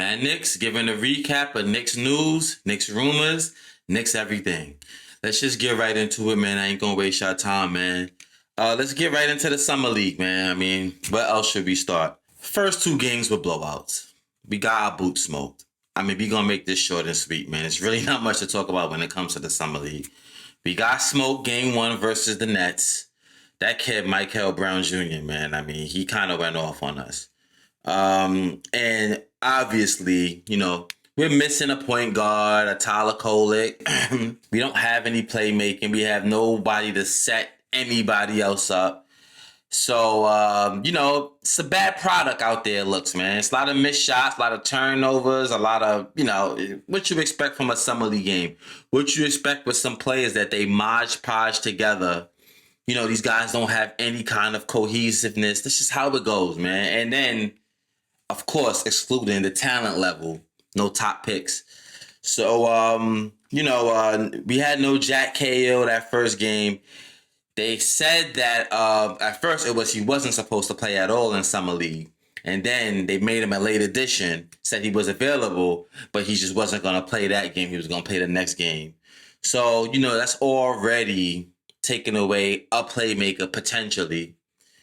Mad Knicks, giving a recap of Knicks news, Knicks rumors, Knicks everything. Let's just get right into it, man. I ain't gonna waste your time, man. Let's get right into the Summer League, man. I mean, where else should we start? First two games were blowouts. We got our boots smoked. I mean, we gonna make this short and sweet, man. It's really not much to talk about when it comes to the Summer League. We got smoked game one versus the Nets. That kid, Michael Brown Jr., man, I mean, he kind of went off on us. And obviously, we're missing a point guard, a Tyler Kolek. We don't have any playmaking. We have nobody to set anybody else up. So, it's a bad product out there, it looks, man. It's a lot of missed shots, a lot of turnovers, a lot of, what you expect from a Summer League game. What you expect with some players that they modge podge together. These guys don't have any kind of cohesiveness. That's just how it goes, man. And then, of course, excluding the talent level, no top picks. So, we had no Jack KO that first game. They said that at first he wasn't supposed to play at all in Summer League. And then they made him a late addition, said he was available, but he just wasn't going to play that game. He was going to play the next game. So, that's already taking away a playmaker potentially.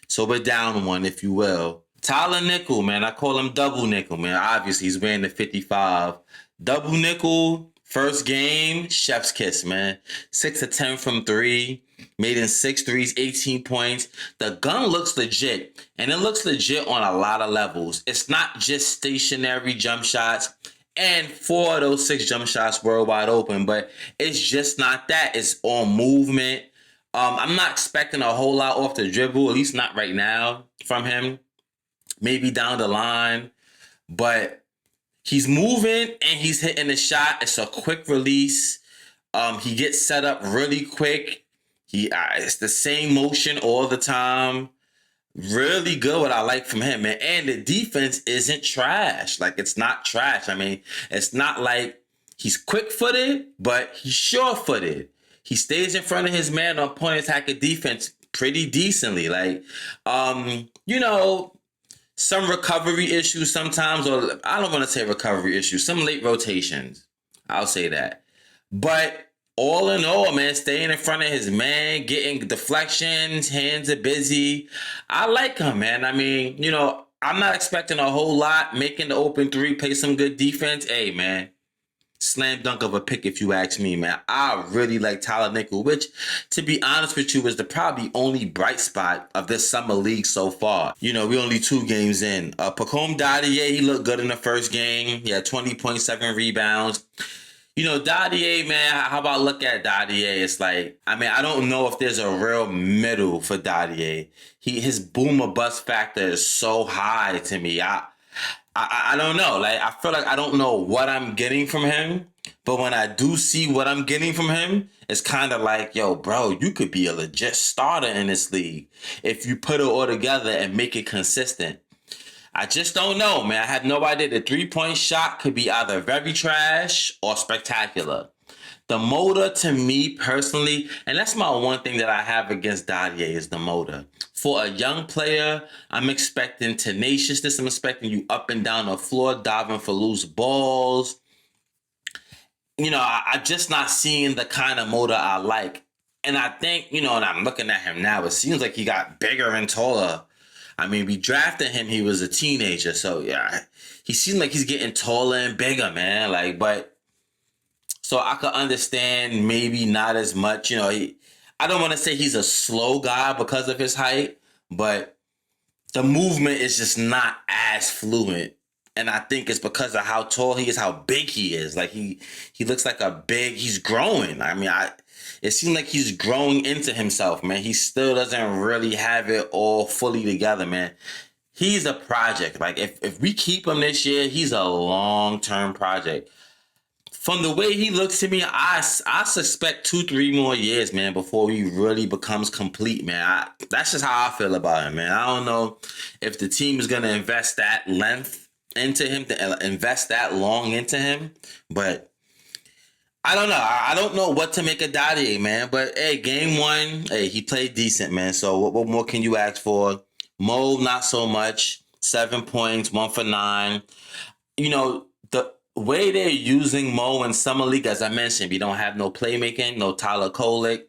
So we're down one, if you will. Tyler Nickel, man. I call him Double Nickel, man. Obviously, he's wearing the 55. Double Nickel, first game, chef's kiss, man. 6 of 10 from 3. Made in 6 threes, 18 points. The gun looks legit, and it looks legit on a lot of levels. It's not just stationary jump shots, and 4 of those 6 jump shots were wide open, but it's just not that. It's on movement. I'm not expecting a whole lot off the dribble, at least not right now from him. Maybe down the line, but he's moving and he's hitting the shot. It's a quick release. He gets set up really quick. It's the same motion all the time. Really good what I like from him, man. And the defense isn't trash. Like, it's not trash. I mean, it's not like he's quick-footed, but he's sure-footed. He stays in front of his man on point attack of defense pretty decently. Like, some recovery issues sometimes, or I don't want to say recovery issues, some late rotations. I'll say that. But all in all, man, staying in front of his man, getting deflections, hands are busy. I like him, man. I mean, I'm not expecting a whole lot. Making the open three, play some good defense. Hey, man, slam dunk of a pick if you ask me, man. I really like Tyler Nickel, which, to be honest with you, is the probably only bright spot of this Summer League so far. We're only 2 games in. Pacome Dadier, he looked good in the first game. He had 20.7 rebounds. Dadier, man, how about look at Dadier? It's like, I mean, I don't know if there's a real middle for Dadier. His boom or bust factor is so high to me. I don't know. Like, I feel like I don't know what I'm getting from him. But when I do see what I'm getting from him, it's kind of like, yo, bro, you could be a legit starter in this league if you put it all together and make it consistent. I just don't know, man. I have no idea. The 3-point shot could be either very trash or spectacular. The motor, to me personally, and that's my one thing that I have against Dadier, is the motor. For a young player, I'm expecting tenaciousness. I'm expecting you up and down the floor, diving for loose balls. I'm just not seeing the kind of motor I like. And I think, and I'm looking at him now, it seems like he got bigger and taller. I mean, we drafted him, he was a teenager, so yeah, he seems like he's getting taller and bigger, man. So I could understand maybe not as much, I don't want to say he's a slow guy because of his height, but the movement is just not as fluent. And I think it's because of how tall he is, how big he is. Like, he looks like he's growing. I mean, it seems like he's growing into himself, man. He still doesn't really have it all fully together, man. He's a project. Like, if we keep him this year, he's a long-term project. From the way he looks to me, I suspect 2-3 more years, man, before he really becomes complete, man. That's just how I feel about him, man. I don't know if the team is going to invest that length into him, to invest that long into him, but I don't know. I don't know what to make of Dadier, man. But, hey, game 1, hey, he played decent, man. So what more can you ask for? Mo, not so much. 7 points, 1 for 9. the way they're using Mo in Summer League, as I mentioned, we don't have no playmaking, no Tyler Kolek.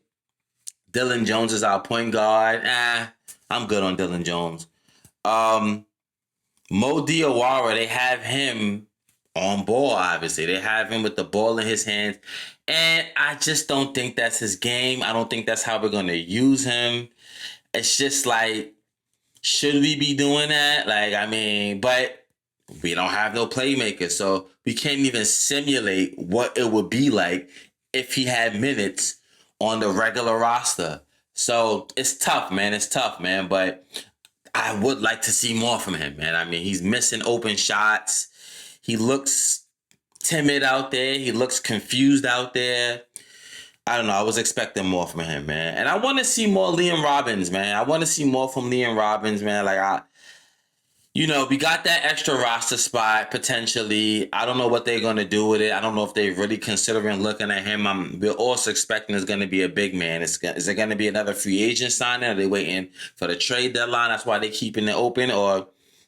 Dylan Jones is our point guard. I'm good on Dylan Jones. Um, Mo Diawara, they have him on ball, obviously. They have him with the ball in his hands. And I just don't think that's his game. I don't think that's how we're going to use him. It's just like, should we be doing that? Like, I mean, but we don't have no playmakers, so we can't even simulate what it would be like if he had minutes on the regular roster. So it's tough, man. It's tough, man. But I would like to see more from him, man. I mean, he's missing open shots. He looks timid out there. He looks confused out there. I don't know. I was expecting more from him, man. And I want to see more Liam Robbins, man. I want to see more from Liam Robbins, man. We got that extra roster spot potentially. I don't know what they're going to do with it. I don't know if they're really considering looking at him. We're also expecting it's going to be a big man. Is it going to be another free agent signing? Are they waiting for the trade deadline? That's why they're keeping it open. Or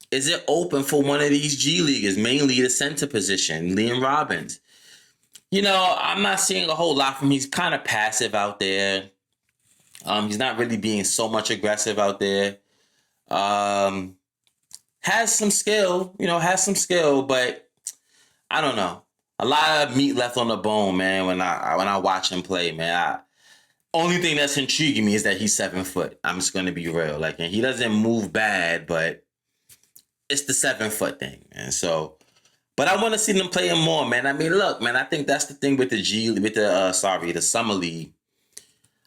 is it open for one of these G Leaguers, mainly the center position, Liam Robbins? I'm not seeing a whole lot from him. He's kind of passive out there. He's not really being so much aggressive out there. Has some skill, but I don't know. A lot of meat left on the bone, man. When I watch him play, man. Only thing that's intriguing me is that he's 7 foot. I'm just gonna be real, and he doesn't move bad, but it's the 7 foot thing, man. So. But I want to see them play him more, man. I mean, look, man, I think that's the thing with the Summer League.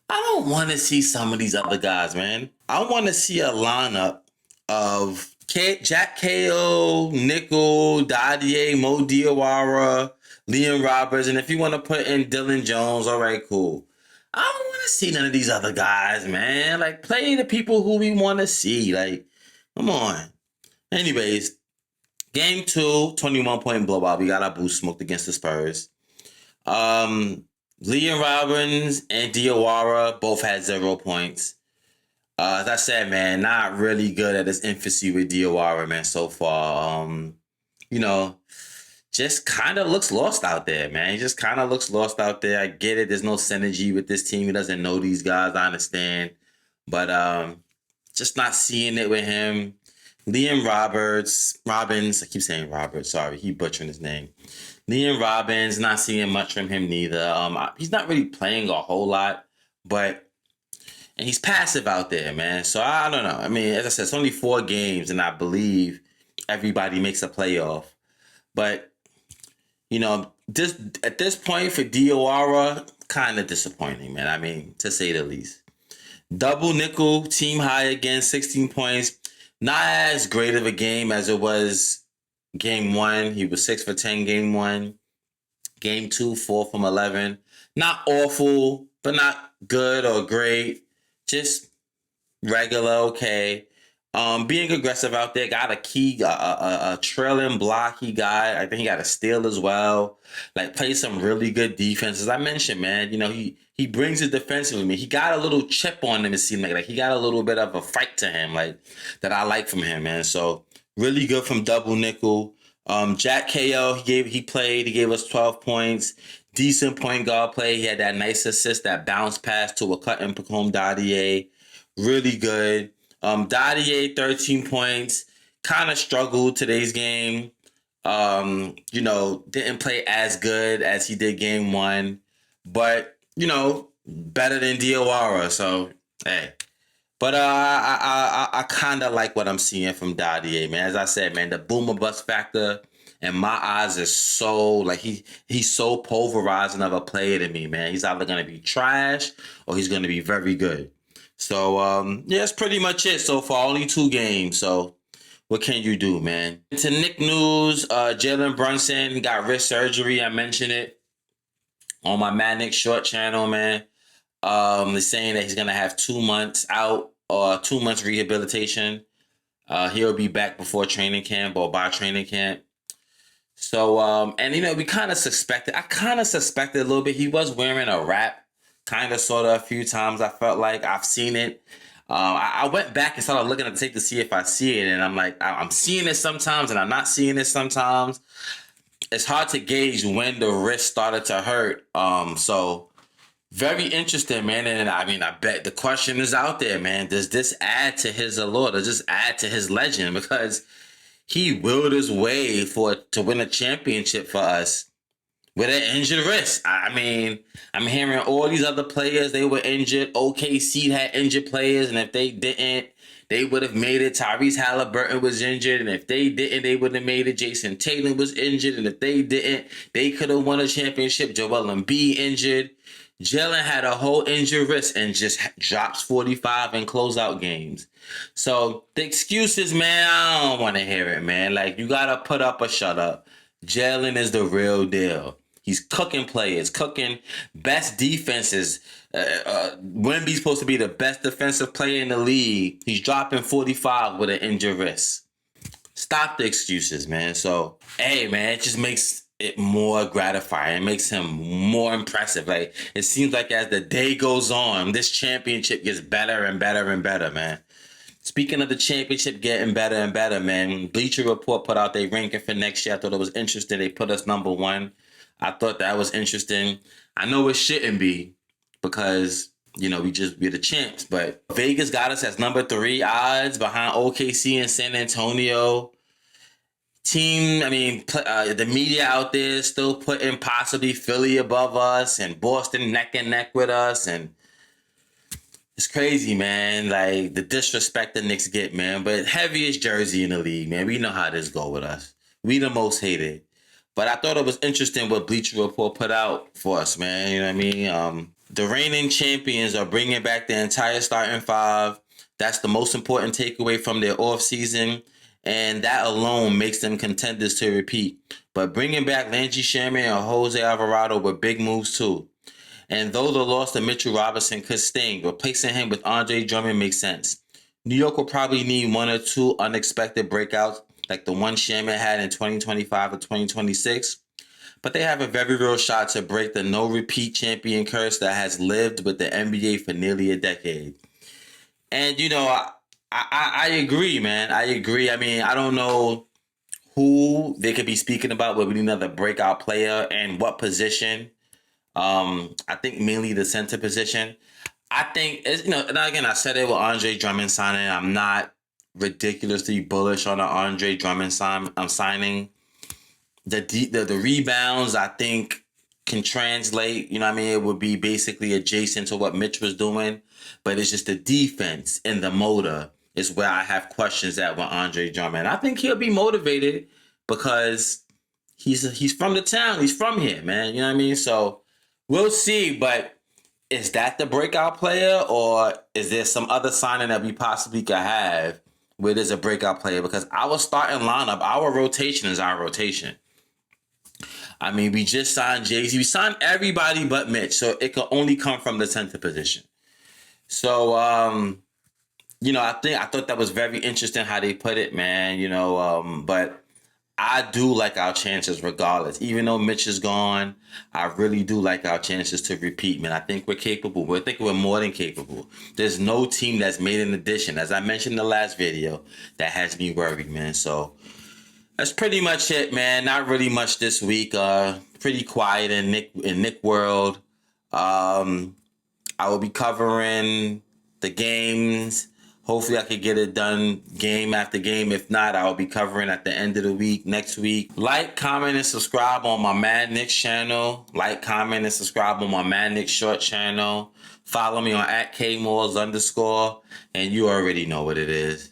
I don't want to see some of these other guys, man. I want to see a lineup of Jack Ko, Nickel, Dadier, Mo Diawara, Liam Roberts, and if you want to put in Dylan Jones, all right, cool. I don't want to see none of these other guys, man. Like, play the people who we want to see. Like, come on. Anyways, Game 2, 21-point blowout. We got our boost smoked against the Spurs. Liam Robbins and Diawara both had 0 points. As I said, man, not really good at his infancy with Diawara, man, so far. Just kind of looks lost out there, man. He just kind of looks lost out there. I get it. There's no synergy with this team. He doesn't know these guys. I understand. But just not seeing it with him. Liam Robbins, I keep saying Roberts, sorry, he butchering his name. Liam Robbins, not seeing much from him neither. He's not really playing a whole lot, and he's passive out there, man. So I don't know. I mean, as I said, it's only 4 games, and I believe everybody makes a playoff. But, at this point for Diawara, kind of disappointing, man. I mean, to say the least. Double nickel, team high again, 16 points. Not as great of a game as it was game 1. He was 6 for 10 game 1. Game 2, 4 from 11. Not awful, but not good or great. Just regular, okay. Being aggressive out there. Got a trailing block he got. I think he got a steal as well. Played some really good defense. As I mentioned, man, he brings it defensively. I mean, he got a little chip on him, it seemed like he got a little bit of a fight to him, that I like from him, man. So really good from double nickel. Jack Ko, he gave us 12 points. Decent point guard play. He had that nice assist, that bounce pass to a cut and Pacome Dadier. Really good. Dadier, 13 points. Kind of struggled today's game. Didn't play as good as he did game 1. But, better than Diawara. So, hey. But I kind of like what I'm seeing from Dadier, man. As I said, man, the boomer bust factor in my eyes is so, he's so pulverizing of a player to me, man. He's either going to be trash or he's going to be very good. So, that's pretty much it so far. Only 2 games. So, what can you do, man? To Knicks news, Jalen Brunson got wrist surgery. I mentioned it on my Mad Knicks short channel, man. They're saying that he's going to have 2 months out or 2 months rehabilitation. He'll be back before training camp or by training camp. So, we kind of suspected. I kind of suspected a little bit. He was wearing a wrap, kind of, sort of, a few times. I felt like I've seen it. I went back and started looking at the tape to see if I see it, and I'm like, I'm seeing it sometimes, and I'm not seeing it sometimes. it's hard to gauge when the wrist started to hurt. So very interesting, man. And I mean, I bet the question is out there, man. Does this add to his allure? Does this add to his legend? Because he willed his way to win a championship for us with an injured wrist. I mean, I'm hearing all these other players, they were injured. OKC had injured players, and if they didn't, they would have made it. Tyrese Halliburton was injured, and if they didn't, they wouldn't have made it. Jason Tatum was injured, and if they didn't, they could have won a championship. Joel Embiid injured. Jalen had a whole injured wrist and just drops 45 in closeout games. So the excuses, man, I don't want to hear it, man. Like, you got to put up or shut up. Jalen is the real deal. He's cooking players, cooking best defenses. Wemby's supposed to be the best defensive player in the league. He's dropping 45 with an injured wrist. Stop the excuses, man. So, hey, man, it just makes it more gratifying. It makes him more impressive. Like, it seems like as the day goes on, this championship gets better and better and better, man. Speaking of the championship getting better and better, man, Bleacher Report put out their ranking for next year. I thought it was interesting. They put us number 1. I thought that was interesting. I know it shouldn't be because, we're the champs, but Vegas got us as number 3 odds behind OKC and San Antonio. The media out there is still putting possibly Philly above us and Boston neck and neck with us, and it's crazy, man. Like, the disrespect the Knicks get, man. But heaviest jersey in the league, man. We know how this go with us. We the most hated. But I thought it was interesting what Bleacher Report put out for us, man. You know what I mean? The reigning champions are bringing back the entire starting 5. That's the most important takeaway from their offseason. And that alone makes them contenders to repeat. But bringing back Landry Shamet and Jose Alvarado were big moves too. And though the loss to Mitchell Robinson could sting, replacing him with Andre Drummond makes sense. New York will probably need 1 or 2 unexpected breakouts like the one Shamet had in 2025 or 2026. But they have a very real shot to break the no-repeat champion curse that has lived with the NBA for nearly a decade. And, I agree, man. I agree. I mean, I don't know who they could be speaking about with another breakout player and what position. I think mainly the center position. I think, and again, I said it with Andre Drummond signing. I'm not ridiculously bullish on the Andre Drummond signing. The rebounds, I think, can translate. It would be basically adjacent to what Mitch was doing. But it's just the defense and the motor is where I have questions at with Andre Drummond. I think he'll be motivated because he's from the town. He's from here, man. You know what I mean? So we'll see. But is that the breakout player, or is there some other signing that we possibly could have where there's a breakout player? Because our starting lineup, our rotation is our rotation. I mean, we just signed Jay-Z. We signed everybody but Mitch, so it could only come from the center position. So, I thought that was very interesting how they put it, man, but I do like our chances regardless. Even though Mitch is gone, I really do like our chances to repeat, man. I think we're capable. I think we're more than capable. There's no team that's made an addition, as I mentioned in the last video, that has me worried, man. So that's pretty much it, man. Not really much this week. Pretty quiet in Nick world. I will be covering the games. Hopefully I could get it done game after game. If not, I'll be covering at the end of the week, next week. Like, comment, and subscribe on my Mad Knicks channel. Like, comment, and subscribe on my Mad Knicks short channel. Follow me on @KMalls_. And you already know what it is.